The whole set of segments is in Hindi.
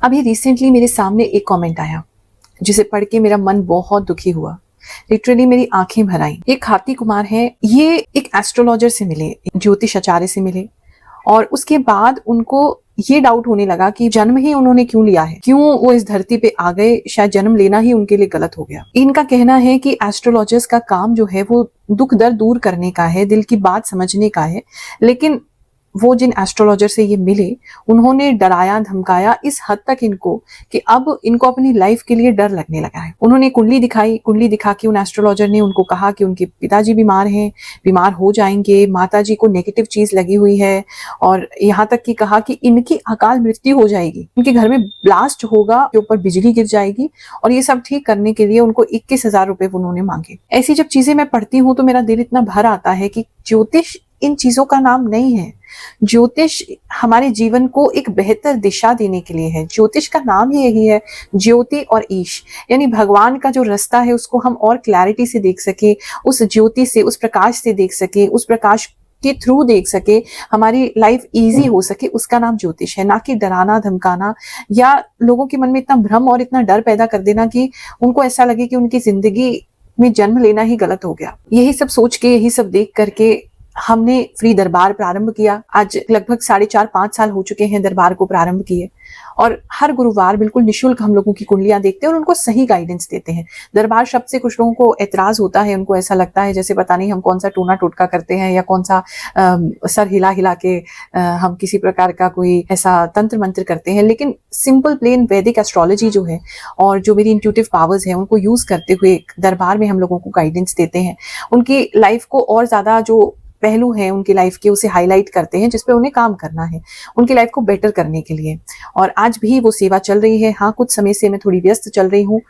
अभी रिसेंटली मेरे सामने एक कमेंट आया जिसे पढ़ के मेरा मन बहुत दुखी हुआ। लिटरली मेरी आंखें भर आईं। ये खाती कुमार है, ये एक एस्ट्रोलॉजर से मिले, ज्योतिष आचार्य से मिले और उसके बाद उनको ये डाउट होने लगा कि जन्म ही उन्होंने क्यों लिया है, क्यों वो इस धरती पे आ गए, शायद जन्म लेना ही उनके लिए गलत हो गया। इनका कहना है कि एस्ट्रोलॉजर्स का काम जो है वो दुख दर्द दूर करने का है, दिल की बात समझने का है, लेकिन वो जिन एस्ट्रोलॉजर से ये मिले उन्होंने डराया धमकाया इस हद तक इनको कि अब इनको अपनी लाइफ के लिए डर लगने लगा है। उन्होंने कुंडली दिखाई, कुंडली दिखा के उन एस्ट्रोलॉजर ने उनको कहा कि उनके पिताजी बीमार हैं, बीमार हो जाएंगे, माताजी को नेगेटिव चीज लगी हुई है और यहाँ तक कि कहा कि इनकी अकाल मृत्यु हो जाएगी, इनके घर में ब्लास्ट होगा, के ऊपर बिजली गिर जाएगी और ये सब ठीक करने के लिए उनको 21,000 रुपए उन्होंने मांगे। ऐसी जब चीजें मैं पढ़ती हूँ तो मेरा दिल इतना भर आता है कि ज्योतिष इन चीजों का नाम नहीं है। ज्योतिष हमारे जीवन को एक बेहतर दिशा देने के लिए है। ज्योतिष का नाम ही यही है, ज्योति और ईश, यानी भगवान का जो रास्ता है उसको हम और क्लैरिटी से देख सके, उस ज्योति से, उस प्रकाश से देख सके, उस प्रकाश के थ्रू देख सके, हमारी लाइफ इजी हो सके, उसका नाम ज्योतिष है। ना कि डराना धमकाना या लोगों के मन में इतना भ्रम और इतना डर पैदा कर देना कि उनको ऐसा लगे कि उनकी जिंदगी में जन्म लेना ही गलत हो गया। यही सब सोच के, यही सब देख करके हमने फ्री दरबार प्रारंभ किया। आज लगभग 4.5-5 साल हो चुके हैं दरबार को प्रारंभ किए और हर गुरुवार बिल्कुल निशुल्क हम लोगों की कुंडलियां देखते हैं और उनको सही गाइडेंस देते हैं। दरबार शब्द से कुछ लोगों को एतराज होता है, उनको ऐसा लगता है जैसे पता नहीं हम कौन सा टोना टोटका करते हैं या कौन सा सर हिला हिला के हम किसी प्रकार का कोई ऐसा तंत्र मंत्र करते हैं। लेकिन सिंपल प्लेन वैदिक एस्ट्रोलॉजी जो है और जो मेरी इंट्यूटिव पावर्स है उनको यूज करते हुए दरबार में हम लोगों को गाइडेंस देते हैं। उनकी लाइफ को और ज्यादा जो पहलू है उनकी लाइफ के उसे हाईलाइट करते हैं जिस पे उन्हें काम करना है उनकी लाइफ को बेटर करने के लिए। और आज भी वो सेवा चल रही है। हाँ, कुछ समय से मैं थोड़ी व्यस्त चल रही हूँ,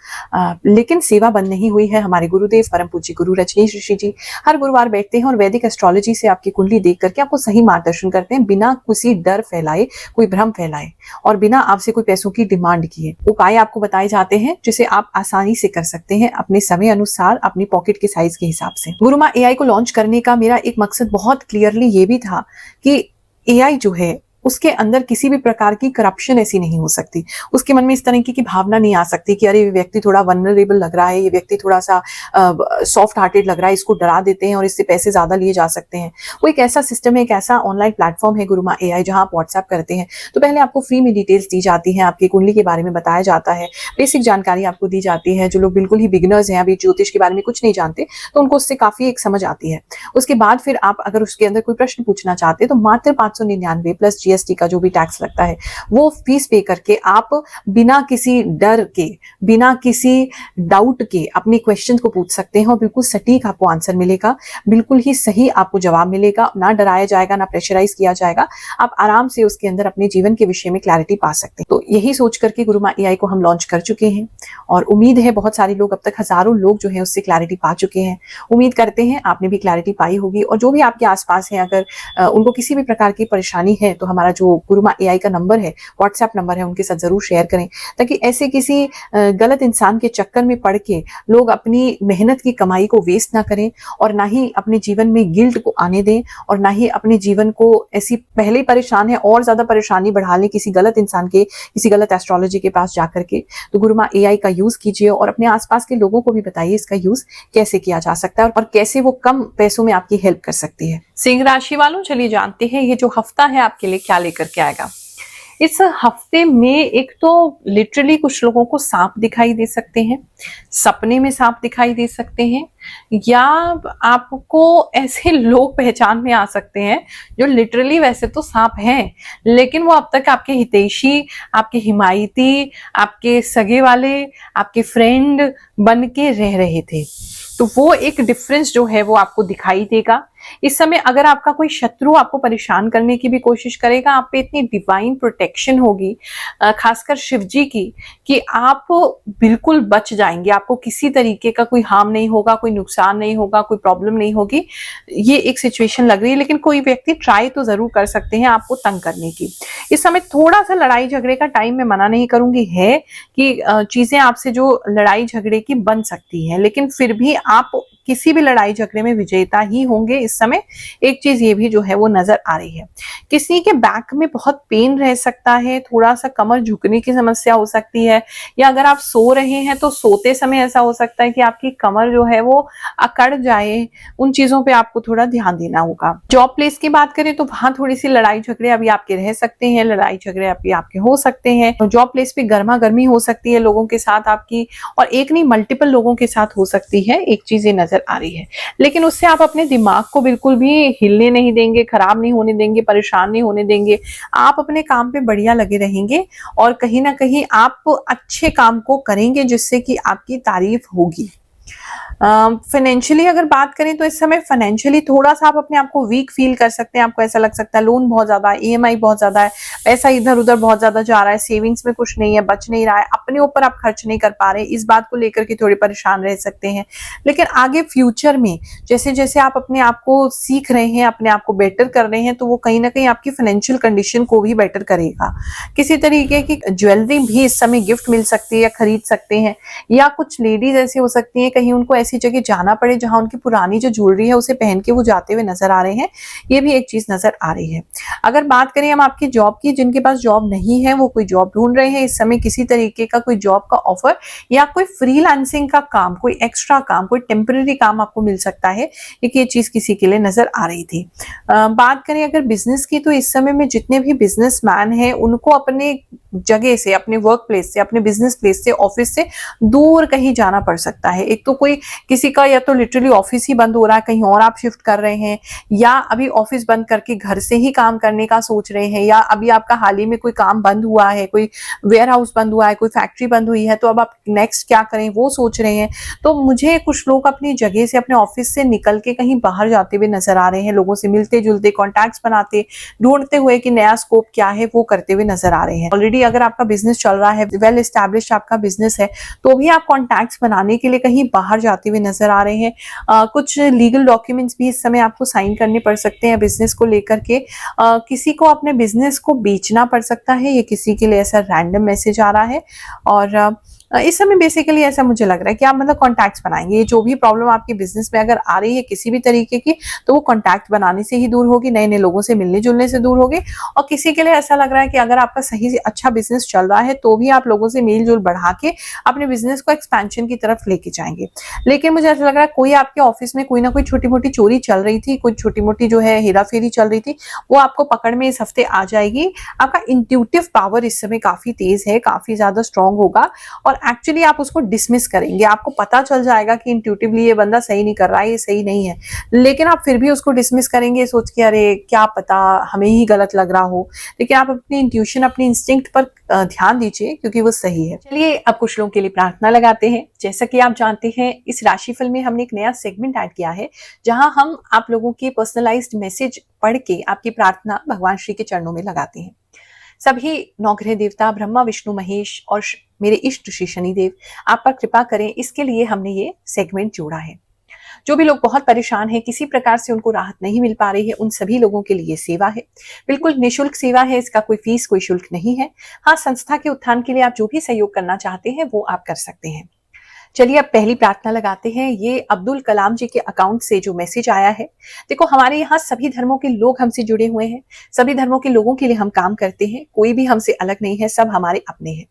लेकिन सेवा बंद नहीं हुई है। हमारे गुरुदेव परम पूज्य गुरु रजनीश ऋषि जी हर गुरुवार बैठते हैं और वैदिक एस्ट्रोलॉजी से आपकी कुंडली देख करके आपको सही मार्गदर्शन करते हैं, बिना किसी डर फैलाए, कोई भ्रम फैलाए और बिना आपसे कोई पैसों की डिमांड किए। उपाय आपको बताए जाते हैं जिसे आप आसानी से कर सकते हैं अपने समय अनुसार, अपनी पॉकेट के साइज के हिसाब से। गुरुमा एआई को लॉन्च करने का मेरा एक मकसद बहुत क्लियरली ये भी था कि एआई जो है उसके अंदर किसी भी प्रकार की करप्शन ऐसी नहीं हो सकती, उसके मन में इस तरह की भावना नहीं आ सकती कि अरे ये व्यक्ति थोड़ा वनरेबल लग रहा है, ये व्यक्ति थोड़ा सा सॉफ्ट हार्टेड लग रहा है, इसको डरा देते हैं और इससे पैसे ज्यादा लिए जा सकते हैं। वो एक ऐसा सिस्टम है, एक ऐसा ऑनलाइन प्लेटफॉर्म है गुरुमा एआई, जहां आप व्हाट्सएप करते हैं तो पहले आपको फ्री में डिटेल्स दी जाती है, आपकी कुंडली के बारे में बताया जाता है, बेसिक जानकारी आपको दी जाती है। जो लोग बिल्कुल ही बिगिनर्स हैं, अभी ज्योतिष के बारे में कुछ नहीं जानते, तो उनको उससे काफी एक समझ आती है। उसके बाद फिर आप अगर उसके अंदर कोई प्रश्न पूछना चाहते हैं तो मात्र 599 प्लस जीएसटी का जो भी टैक्स लगता है वो फीस पे करके आप बिना किसी डर के, बिना किसी डाउट के अपने क्वेश्चन को पूछ सकते हैं और बिल्कुल सटीक आपको आंसर मिलेगा, बिल्कुल ही सही आपको जवाब मिलेगा, ना डराया जाएगा, ना प्रेशराइज किया जाएगा। आप आराम से उसके अंदर अपने जीवन के विषय में क्लैरिटी पा सकते हैं। तो यही सोच करके गुरुमा एआई को हम लॉन्च कर चुके हैं और उम्मीद है बहुत सारे लोग, अब तक हजारों लोग जो है उससे क्लैरिटी पा चुके हैं। उम्मीद करते हैं आपने भी क्लैरिटी पाई होगी और जो भी आपके आसपास है अगर उनको किसी भी प्रकार की परेशानी है तो हमारा जो गुरुमा एआई का नंबर है, व्हाट्सएप नंबर है, उनके साथ जरूर शेयर करें ताकि ऐसे किसी गलत इंसान के चक्कर में पड़ के लोग अपनी मेहनत की कमाई को वेस्ट ना करें और ना ही अपने जीवन में गिल्ट को आने दें और ना ही अपने जीवन को ऐसी पहले परेशान है और ज्यादा परेशानी बढ़ा लें किसी गलत इंसान के, किसी गलत एस्ट्रोलॉजी के पास जाकर के। तो गुरुमा एआई का यूज कीजिए और अपने आसपास के लोगों को भी बताइए इसका यूज कैसे किया जा सकता है और कैसे वो कम पैसों में आपकी हेल्प कर सकती है। सिंह राशि वालों, चलिए जानते हैं ये जो हफ्ता है आपके लिए क्या लेकर के आएगा। इस हफ्ते में एक तो लिटरली कुछ लोगों को सांप दिखाई दे सकते हैं, सपने में सांप दिखाई दे सकते हैं, या आपको ऐसे लोग पहचान में आ सकते हैं जो लिटरली वैसे तो सांप हैं लेकिन वो अब तक आपके हितैषी, आपके हिमायती, आपके सगे वाले, आपके फ्रेंड बन के रह रहे थे। तो वो एक डिफरेंस जो है वो आपको दिखाई देगा। इस समय अगर आपका कोई शत्रु आपको परेशान करने की भी कोशिश करेगा, आप पे इतनी डिवाइन प्रोटेक्शन होगी, खासकर शिव जी की, कि आप बिल्कुल बच जाएंगे। आपको किसी तरीके का कोई हार्म नहीं होगा, कोई नुकसान नहीं होगा, कोई प्रॉब्लम नहीं होगी। ये एक सिचुएशन लग रही है, लेकिन कोई व्यक्ति ट्राई तो जरूर कर सकते हैं आपको तंग करने की। इस समय थोड़ा सा लड़ाई झगड़े का टाइम मैं मना नहीं करूंगी है कि चीजें आपसे जो लड़ाई झगड़े की बन सकती है, लेकिन फिर भी आप किसी भी लड़ाई झगड़े में विजेता ही होंगे इस समय। एक चीज ये भी जो है वो नजर आ रही है। किसी के बैक में बहुत पेन रह सकता है, थोड़ा सा कमर झुकने की समस्या हो सकती है, या अगर आप सो रहे हैं तो सोते समय ऐसा हो सकता है कि आपकी कमर जो है वो अकड़ जाए। उन चीजों पे आपको थोड़ा ध्यान देना होगा। जॉब प्लेस की बात करें तो वहां थोड़ी सी लड़ाई झगड़े अभी आपके रह सकते हैं, लड़ाई झगड़े अभी आपके हो सकते हैं। जॉब प्लेस पे गर्मा गर्मी हो सकती है लोगों के साथ आपकी, और एक नहीं मल्टीपल लोगों के साथ हो सकती है। एक चीज ये नजर आ रही है, लेकिन उससे आप अपने दिमाग को बिल्कुल भी हिलने नहीं देंगे, खराब नहीं होने देंगे, परेशान नहीं होने देंगे। आप अपने काम पे बढ़िया लगे रहेंगे और कहीं ना कहीं आप अच्छे काम को करेंगे जिससे कि आपकी तारीफ होगी। फाइनेंशियली अगर बात करें तो इस समय फाइनेंशियली थोड़ा सा आप अपने आप को वीक फील कर सकते हैं। आपको ऐसा लग सकता है लोन बहुत ज्यादा है, ईएमआई बहुत ज्यादा है, पैसा इधर उधर बहुत ज्यादा जा रहा है, सेविंग्स में कुछ नहीं है, बच नहीं रहा है, अपने ऊपर आप खर्च नहीं कर पा रहे। इस बात को लेकर के थोड़े परेशान रह सकते हैं। लेकिन आगे फ्यूचर में जैसे जैसे आप अपने आप को सीख रहे हैं, अपने आप को बेटर कर रहे हैं, तो वो कहीं ना कहीं आपकी फाइनेंशियल कंडीशन को भी बेटर करेगा। किसी तरीके की ज्वेलरी भी इस समय गिफ्ट मिल सकती है या खरीद सकते हैं, या कुछ लेडीज ऐसी हो सकती हैं कहीं उनको ऐसी जगह जाना पड़े जहां उनकी पुरानी जो ज्वेलरी है उसे पहन के वो जाते हुए नजर आ रहे हैं। ये भी एक चीज नजर आ रही है। अगर बात करें हम आपकी जॉब की, जिनके पास जॉब नहीं है वो कोई जॉब ढूंढ रहे हैं इस समय, किसी तरीके का कोई जॉब का ऑफर या कोई फ्रीलांसिंग का काम, कोई एक्स्ट्रा काम, कोई टेम्पररी काम आपको मिल सकता है। एक ये चीज किसी के लिए नजर आ रही थी। बात करें अगर बिजनेस की, तो इस समय में जितने भी बिजनेसमैन हैं उनको अपने जगह से, अपने वर्क प्लेस से, अपने बिजनेस प्लेस से, ऑफिस से दूर कहीं जाना पड़ सकता है। एक तो कोई किसी का या तो लिटरली ऑफिस ही बंद हो रहा है, कहीं और आप शिफ्ट कर रहे हैं, या अभी ऑफिस बंद करके घर से ही काम करने का सोच रहे हैं, या अभी आपका हाल ही में कोई काम बंद हुआ है, कोई वेयर हाउस बंद हुआ है, कोई फैक्ट्री बंद हुई है, तो अब आप नेक्स्ट क्या करें वो सोच रहे हैं। तो मुझे कुछ लोग अपनी जगह से, अपने ऑफिस से निकल के कहीं बाहर जाते हुए नजर आ रहे हैं, लोगों से मिलते जुलते, कॉन्टैक्ट्स बनाते, ढूंढते हुए कि नया स्कोप क्या है वो करते हुए नजर आ रहे हैं। ऑलरेडी अगर आपका बिजनेस चल रहा है, वेल एस्टैब्लिश्ड आपका बिजनेस है, तो भी आप कॉन्टैक्ट्स बनाने के लिए कहीं बाहर जाते हुए नजर आ रहे हैं। कुछ लीगल डॉक्यूमेंट्स भी इस समय आपको साइन करने पड़ सकते हैं बिजनेस को लेकर के। किसी को अपने बिजनेस को बेचना पड़ सकता है, ये किसी के लिए ऐसा रैंडम मैसेज आ रहा है। और इस समय बेसिकली ऐसा मुझे लग रहा है कि आप मतलब कॉन्टैक्ट्स बनाएंगे। ये जो भी प्रॉब्लम आपके बिजनेस में अगर आ रही है किसी भी तरीके की, तो वो कॉन्टैक्ट बनाने से ही दूर होगी, नए नए लोगों से मिलने जुलने से दूर होगी। और किसी के लिए ऐसा लग रहा है कि अगर आपका सही से अच्छा बिजनेस चल रहा है तो भी आप लोगों से मेल जोल बढ़ा के अपने बिजनेस को एक्सपेंशन की तरफ लेके जाएंगे। लेकिन मुझे ऐसा लग रहा है कोई आपके ऑफिस में कोई ना कोई छोटी मोटी चोरी चल रही थी, कोई छोटी मोटी जो है हेरा फेरी चल रही थी, वो आपको पकड़ में इस हफ्ते आ जाएगी। आपका इंट्यूटिव पावर इस समय काफी तेज है, काफी ज्यादा स्ट्रांग होगा, और एक्चुअली आप उसको डिसमिस करेंगे। आपको पता चल जाएगा कि इंट्यूटिवली ये बंदा सही नहीं कर रहा है, ये सही नहीं है, लेकिन आप फिर भी उसको डिसमिस करेंगे सोच के अरे क्या पता हमें ही गलत लग रहा हो। लेकिन आप अपनी इंट्यूशन, अपनी इंस्टिंक्ट पर ध्यान दीजिए क्योंकि वो सही है। चलिए अब कुछ लोगों के लिए प्रार्थना लगाते हैं। जैसा कि आप जानते हैं इस राशिफल में हमने एक नया सेगमेंट ऐड किया है जहां हम आप लोगों की पर्सनलाइज्ड मैसेज पढ़ के आपकी प्रार्थना भगवान श्री के चरणों में लगाते हैं। सभी नवग्रह देवता ब्रह्मा विष्णु महेश और मेरे इष्ट श्री शनिदेव आप पर कृपा करें, इसके लिए हमने ये सेगमेंट जोड़ा है। जो भी लोग बहुत परेशान हैं, किसी प्रकार से उनको राहत नहीं मिल पा रही है, उन सभी लोगों के लिए सेवा है। बिल्कुल निःशुल्क सेवा है, इसका कोई फीस, कोई शुल्क नहीं है। हाँ, संस्था के उत्थान के लिए आप जो भी सहयोग करना चाहते हैं वो आप कर सकते हैं। चलिए अब पहली प्रार्थना लगाते हैं। ये अब्दुल कलाम जी के अकाउंट से जो मैसेज आया है। देखो, हमारे यहाँ सभी धर्मों के लोग हमसे जुड़े हुए हैं, सभी धर्मों के लोगों के लिए हम काम करते हैं, कोई भी हमसे अलग नहीं है, सब हमारे अपने हैं।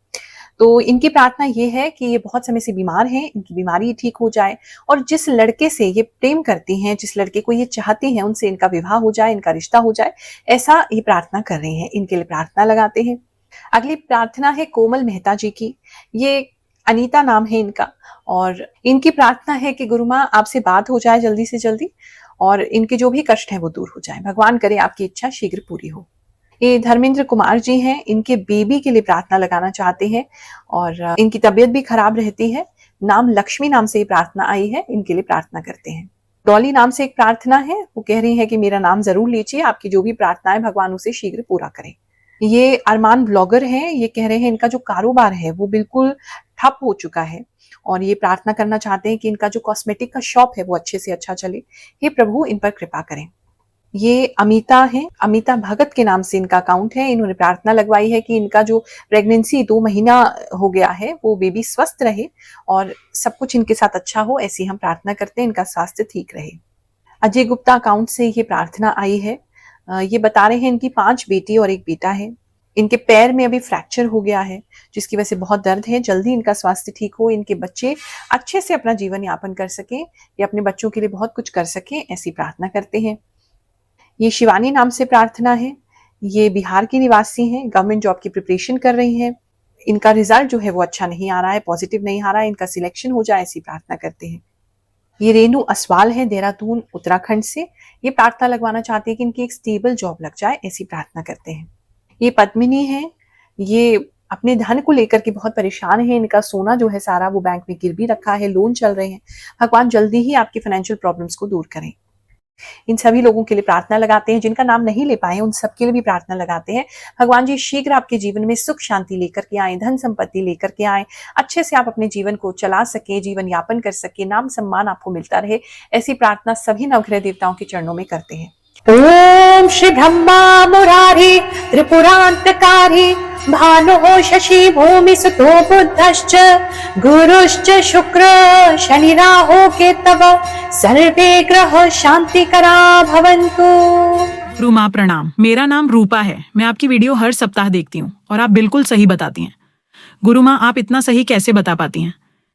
तो इनकी प्रार्थना ये है कि ये बहुत समय से बीमार हैं, इनकी बीमारी ठीक हो जाए, और जिस लड़के से ये प्रेम करती हैं, जिस लड़के को ये चाहती हैं, उनसे इनका विवाह हो जाए, इनका रिश्ता हो जाए, ऐसा ये प्रार्थना कर रहे हैं। इनके लिए प्रार्थना लगाते हैं। अगली प्रार्थना है कोमल मेहता जी की। ये अनीता नाम है इनका, और इनकी प्रार्थना है कि गुरु माँ आपसे बात हो जाए जल्दी से जल्दी, और इनके जो भी कष्ट हैं वो दूर हो जाए। भगवान करे आपकी इच्छा शीघ्र पूरी हो। ये धर्मेंद्र कुमार जी हैं, इनके बेबी के लिए प्रार्थना लगाना चाहते हैं, और इनकी तबीयत भी खराब रहती है। नाम लक्ष्मी नाम से ये प्रार्थना आई है, इनके लिए प्रार्थना करते हैं। डॉली नाम से एक प्रार्थना है, वो कह रही है कि मेरा नाम जरूर लीजिए, आपकी जो भी प्रार्थना है भगवान उसे शीघ्र पूरा करें। ये अरमान ब्लॉगर हैं, ये कह रहे हैं इनका जो कारोबार है वो बिल्कुल ठप हो चुका है, और ये प्रार्थना करना चाहते हैं कि इनका जो कॉस्मेटिक का शॉप है वो अच्छे से अच्छा चले। हे प्रभु इन पर कृपा करें। ये अमिता है, अमिता भगत के नाम से इनका अकाउंट है। इन्होंने प्रार्थना लगवाई है कि इनका जो प्रेगनेंसी 2 महीना हो गया है वो बेबी स्वस्थ रहे और सब कुछ इनके साथ अच्छा हो, ऐसी हम प्रार्थना करते हैं, इनका स्वास्थ्य ठीक रहे। अजय गुप्ता अकाउंट से ये प्रार्थना आई है। ये बता रहे हैं इनकी 5 बेटी और 1 बेटा है। इनके पैर में अभी फ्रैक्चर हो गया है जिसकी वजह से बहुत दर्द है। जल्दी इनका स्वास्थ्य ठीक हो, इनके बच्चे अच्छे से अपना जीवन यापन कर सकें, ये अपने बच्चों के लिए बहुत कुछ कर सकें, ऐसी प्रार्थना करते हैं। ये शिवानी नाम से प्रार्थना है। ये बिहार की निवासी हैं, गवर्नमेंट जॉब की प्रिपरेशन कर रही हैं। इनका रिजल्ट जो है वो अच्छा नहीं आ रहा है, पॉजिटिव नहीं आ रहा है, इनका सिलेक्शन हो जाए ऐसी प्रार्थना करते हैं। ये रेनू असवाल है, देहरादून उत्तराखंड से। ये प्रार्थना लगवाना चाहती है कि इनकी एक स्टेबल जॉब लग जाए, ऐसी प्रार्थना करते हैं। ये पद्मिनी है, ये अपने धन को लेकर के बहुत परेशान है। इनका सोना जो है सारा वो बैंक में गिरवी रखा है, लोन चल रहे हैं। भगवान जल्दी ही आपकी फाइनेंशियल प्रॉब्लम्स को दूर करें। इन सभी लोगों के लिए प्रार्थना लगाते हैं, जिनका नाम नहीं ले पाए उन सबके लिए भी प्रार्थना लगाते हैं। भगवान जी शीघ्र आपके जीवन में सुख शांति लेकर के आए, धन संपत्ति लेकर के आए, अच्छे से आप अपने जीवन को चला सके, जीवन यापन कर सके, नाम सम्मान आपको मिलता रहे, ऐसी प्रार्थना सभी नवग्रह देवताओं के चरणों में करते हैं। ओम श्री ब्रह्मा मुरारी त्रिपुरांतकारी भानुः शशि भूमि सुतो बुद्धश्च गुरुश्च शुक्र शनि राहु केतव सर्वे ग्रह शांतिकरा भवन्तु। गुरु माँ प्रणाम। मेरा नाम रूपा है। मैं आपकी वीडियो हर सप्ताह देखती हूँ और आप बिल्कुल सही बताती हैं। गुरु माँ, आप इतना सही कैसे बता पाती हैं?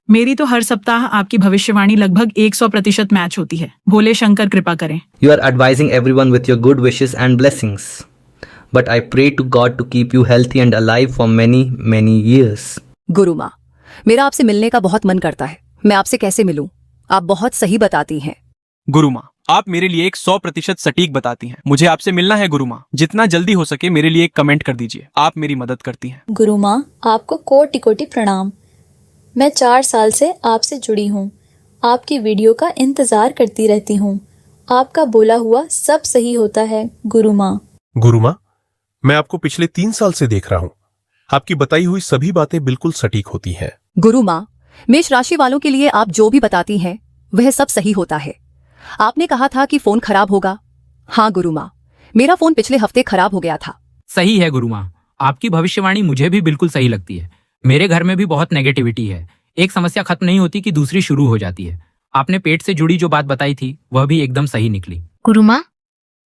मेरी तो हर सप्ताह आपकी भविष्यवाणी लगभग 100% मैच होती है। भोले शंकर कृपा करें। You are advising everyone with your good wishes and blessings. But I pray to God to keep you healthy and alive for many, many years. गुरु माँ, मेरा आपसे मिलने का बहुत मन करता है। मैं आपसे कैसे मिलूं? आप बहुत सही बताती हैं। गुरु माँ, आप मेरे लिए एक 100% सटीक बताती हैं। मुझे आपसे मिलना है गुरु माँ। जितना जल्दी हो सके मेरे लिए एक कमेंट कर दीजिए। आप मेरी मदद करती हैं। गुरु माँ, आपको कोटि कोटि प्रणाम। मैं 4 साल से आपसे जुड़ी हूँ। आपकी वीडियो का इंतजार करती रहती हूँ। आपका बोला हुआ सब सही होता है गुरु माँ। गुरु माँ, मैं आपको पिछले 3 साल से देख रहा हूँ। आपकी बताई हुई सभी बातें बिल्कुल सटीक होती हैं। गुरु माँ, मेष राशि वालों के लिए आप जो भी बताती हैं वह सब सही होता है। आपने कहा था कि फोन खराब होगा। हाँ गुरु माँ, मेरा फोन पिछले हफ्ते खराब हो गया था। सही है गुरु माँ, आपकी भविष्यवाणी मुझे भी बिल्कुल सही लगती है। मेरे घर में भी बहुत नेगेटिविटी है। एक समस्या खत्म नहीं होती कि दूसरी शुरू हो जाती है। आपने पेट से जुड़ी जो बात बताई थी वह भी एकदम सही निकली। गुरु माँ,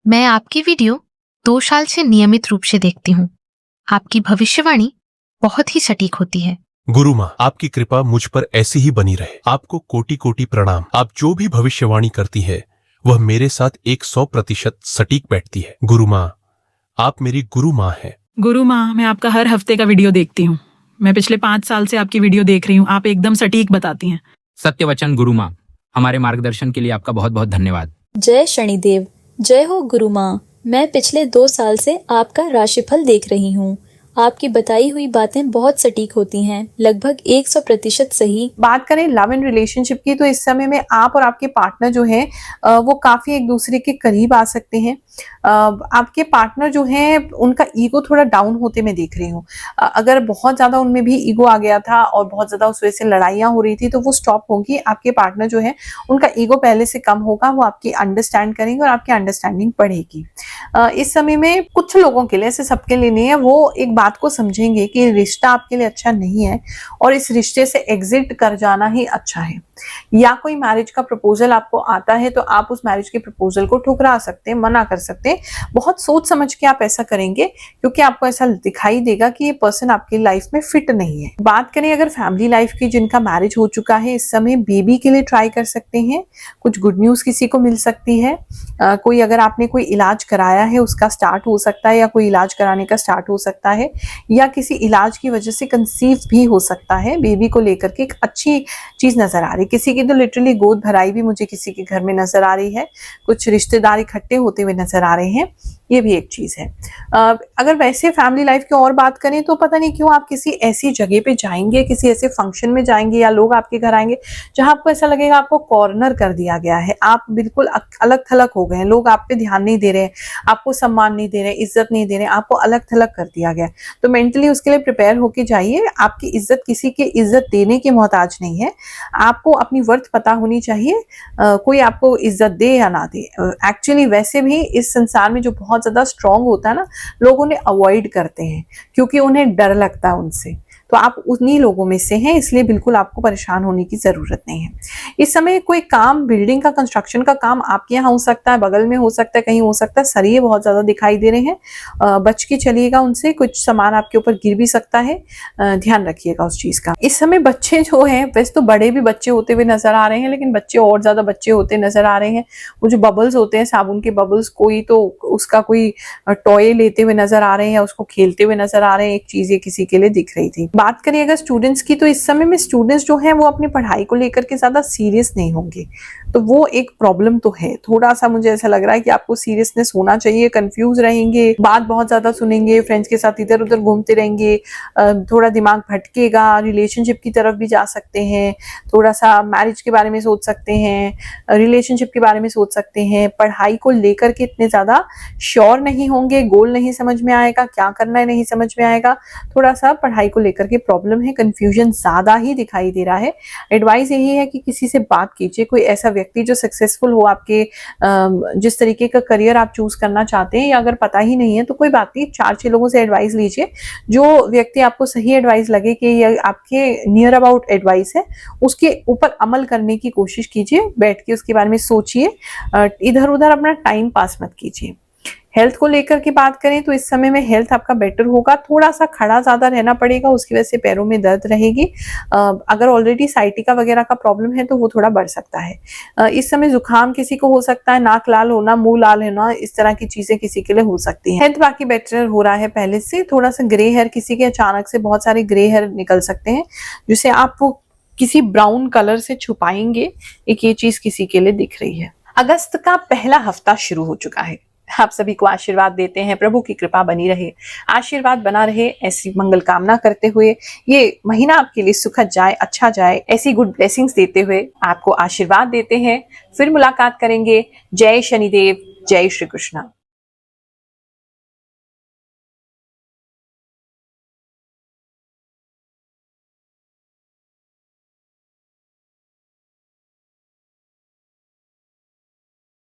मैं आपकी वीडियो 2 साल से नियमित रूप से देखती हूँ। आपकी भविष्यवाणी बहुत ही सटीक होती है। गुरु माँ, आपकी कृपा मुझ पर ऐसी ही बनी रहे। आपको कोटि कोटि प्रणाम। आप जो भी भविष्यवाणी करती है वह मेरे साथ 100% सटीक बैठती है। गुरु माँ, आप मेरी गुरु माँ है। गुरु माँ, मैं आपका हर हफ्ते का वीडियो देखती हूँ। मैं पिछले 5 साल से आपकी वीडियो देख रही हूँ। आप एकदम सटीक बताती हैं। सत्य वचन गुरु माँ, हमारे मार्गदर्शन के लिए आपका बहुत बहुत धन्यवाद। जय शनिदेव, जय हो गुरु माँ। मैं पिछले 2 साल से आपका राशिफल देख रही हूँ। आपकी बताई हुई बातें बहुत सटीक होती हैं, लगभग 100% सही। बात करें लव एंड रिलेशनशिप की तो इस समय में आप और आपके पार्टनर जो है वो काफी एक दूसरे के करीब आ सकते हैं। आपके पार्टनर जो है उनका ईगो थोड़ा डाउन होते मैं देख रही हूँ। अगर बहुत ज्यादा उनमें भी ईगो आ गया था और बहुत ज्यादा उस वजह से लड़ाइयाँ हो रही थी तो वो स्टॉप होगी। आपके पार्टनर जो है उनका ईगो पहले से कम होगा, वो आपकी अंडरस्टैंड करेंगे और आपकी अंडरस्टैंडिंग बढ़ेगी। इस समय में कुछ लोगों के लिए, ऐसे सबके लिए नहीं है, वो एक बात को समझेंगे कि रिश्ता आपके लिए अच्छा नहीं है और इस रिश्ते से एग्जिट कर जाना ही अच्छा है। या कोई मैरिज का प्रपोजल आपको आता है तो आप उस मैरिज के प्रपोजल को ठुकरा सकते हैं, मना कर सकते हैं। बहुत सोच समझ के आप ऐसा करेंगे क्योंकि आपको ऐसा दिखाई देगा कि ये पर्सन आपकी लाइफ में फिट नहीं है। बात करें अगर फैमिली लाइफ की, जिनका मैरिज हो चुका है, इस समय बेबी के लिए ट्राई कर सकते हैं। कुछ गुड न्यूज किसी को मिल सकती है। कोई अगर आपने कोई इलाज कराया है उसका स्टार्ट हो सकता है, या कोई इलाज कराने का स्टार्ट हो सकता है, या किसी इलाज की वजह से कंसीव भी हो सकता है। बेबी को लेकर के एक अच्छी चीज नजर आ रही है। किसी की तो लिटरली गोद भराई भी मुझे किसी के घर में नजर आ रही है। कुछ रिश्तेदार इकट्ठे होते हुए नजर आ रहे हैं। ये भी एक चीज है। अगर वैसे फैमिली लाइफ की और बात करें तो पता नहीं क्यों आप किसी ऐसी जगह पे जाएंगे, किसी ऐसे फंक्शन में जाएंगे या लोग आपके घर आएंगे जहां आपको ऐसा लगेगा आपको कॉर्नर कर दिया गया है, आप बिल्कुल अलग थलग हो गए हैं, लोग आप पे ध्यान नहीं दे रहे हैं, आपको सम्मान नहीं दे रहे, इज्जत नहीं दे रहे, आपको अलग थलग कर दिया गया। तो मेंटली उसके लिए प्रिपेयर होके जाइए। आपकी इज्जत किसी के इज्जत देने के मोहताज नहीं है, आपको अपनी वर्थ पता होनी चाहिए। कोई आपको इज्जत दे या ना दे, एक्चुअली वैसे भी इस संसार में जो बहुत ज्यादा स्ट्रांग होता है ना, लोग उन्हें अवॉइड करते हैं क्योंकि उन्हें डर लगता है उनसे। तो आप उन्हीं लोगों में से हैं, इसलिए बिल्कुल आपको परेशान होने की जरूरत नहीं है। इस समय कोई काम, बिल्डिंग का, कंस्ट्रक्शन का काम आपके यहाँ हो सकता है, बगल में हो सकता है, कहीं हो सकता है। सरिये बहुत ज्यादा दिखाई दे रहे हैं, बच के चलिएगा उनसे, कुछ सामान आपके ऊपर गिर भी सकता है, ध्यान रखिएगा उस चीज का। इस समय बच्चे जो हैं, वैसे तो बड़े भी बच्चे होते हुए नजर आ रहे हैं, लेकिन बच्चे और ज्यादा बच्चे होते नजर आ रहे हैं। वो जो बबल्स होते हैं, साबुन के बबल्स, कोई तो उसका कोई टॉय लेते हुए नजर आ रहे हैं या उसको खेलते हुए नजर आ रहे हैं। एक चीज ये किसी के लिए दिख रही थी। बात करें अगर स्टूडेंट्स की, तो इस समय में स्टूडेंट्स जो हैं वो अपनी पढ़ाई को लेकर के ज्यादा सीरियस नहीं होंगे, तो वो एक प्रॉब्लम तो है। थोड़ा सा मुझे ऐसा लग रहा है कि आपको सीरियसनेस होना चाहिए। कंफ्यूज रहेंगे, बात बहुत ज्यादा सुनेंगे, फ्रेंड्स के साथ इधर उधर घूमते रहेंगे, थोड़ा दिमाग भटकेगा, रिलेशनशिप की तरफ भी जा सकते हैं, थोड़ा सा मैरिज के बारे में सोच सकते हैं, रिलेशनशिप के बारे में सोच सकते हैं। पढ़ाई को लेकर के इतने ज्यादा श्योर नहीं होंगे, गोल नहीं समझ में आएगा, क्या करना है नहीं समझ में आएगा। थोड़ा सा पढ़ाई को लेकर के प्रॉब्लम है, कंफ्यूजन ज्यादा ही दिखाई दे रहा है। एडवाइस यही है कि किसी से बात कीजिए, कोई ऐसा व्यक्ति जो सक्सेसफुल हो, आपके जिस तरीके का करियर आप चूज करना चाहते हैं, या अगर पता ही नहीं है तो कोई बात नहीं, 4-6 लोगों से एडवाइस लीजिए। जो व्यक्ति आपको सही एडवाइस लगे कि ये आपके नियर अबाउट एडवाइस है, उसके ऊपर अमल करने की कोशिश कीजिए। बैठ के उसके बारे में सोचिए, इधर उधर अपना टाइम पास मत कीजिए। हेल्थ को लेकर के बात करें तो इस समय में हेल्थ आपका बेटर होगा। थोड़ा सा खड़ा ज्यादा रहना पड़ेगा, उसकी वजह से पैरों में दर्द रहेगी। अगर ऑलरेडी साइटिका वगैरह का प्रॉब्लम है तो वो थोड़ा बढ़ सकता है। इस समय जुकाम किसी को हो सकता है, नाक लाल होना, मुंह लाल होना, इस तरह की चीजें किसी के लिए हो सकती हैं। हेल्थ बाकी बेटर हो रहा है पहले से। थोड़ा सा ग्रे हेयर, किसी के अचानक से बहुत सारे ग्रे हेयर निकल सकते हैं, जिसे आप किसी ब्राउन कलर से छुपाएंगे, एक ये चीज किसी के लिए दिख रही है। अगस्त का पहला हफ्ता शुरू हो चुका है। आप सभी को आशीर्वाद देते हैं, प्रभु की कृपा बनी रहे, आशीर्वाद बना रहे, ऐसी मंगल कामना करते हुए ये महीना आपके लिए सुखद जाए, अच्छा जाए, ऐसी गुड ब्लेसिंग्स देते हुए आपको आशीर्वाद देते हैं। फिर मुलाकात करेंगे। जय शनिदेव, जय श्री कृष्ण।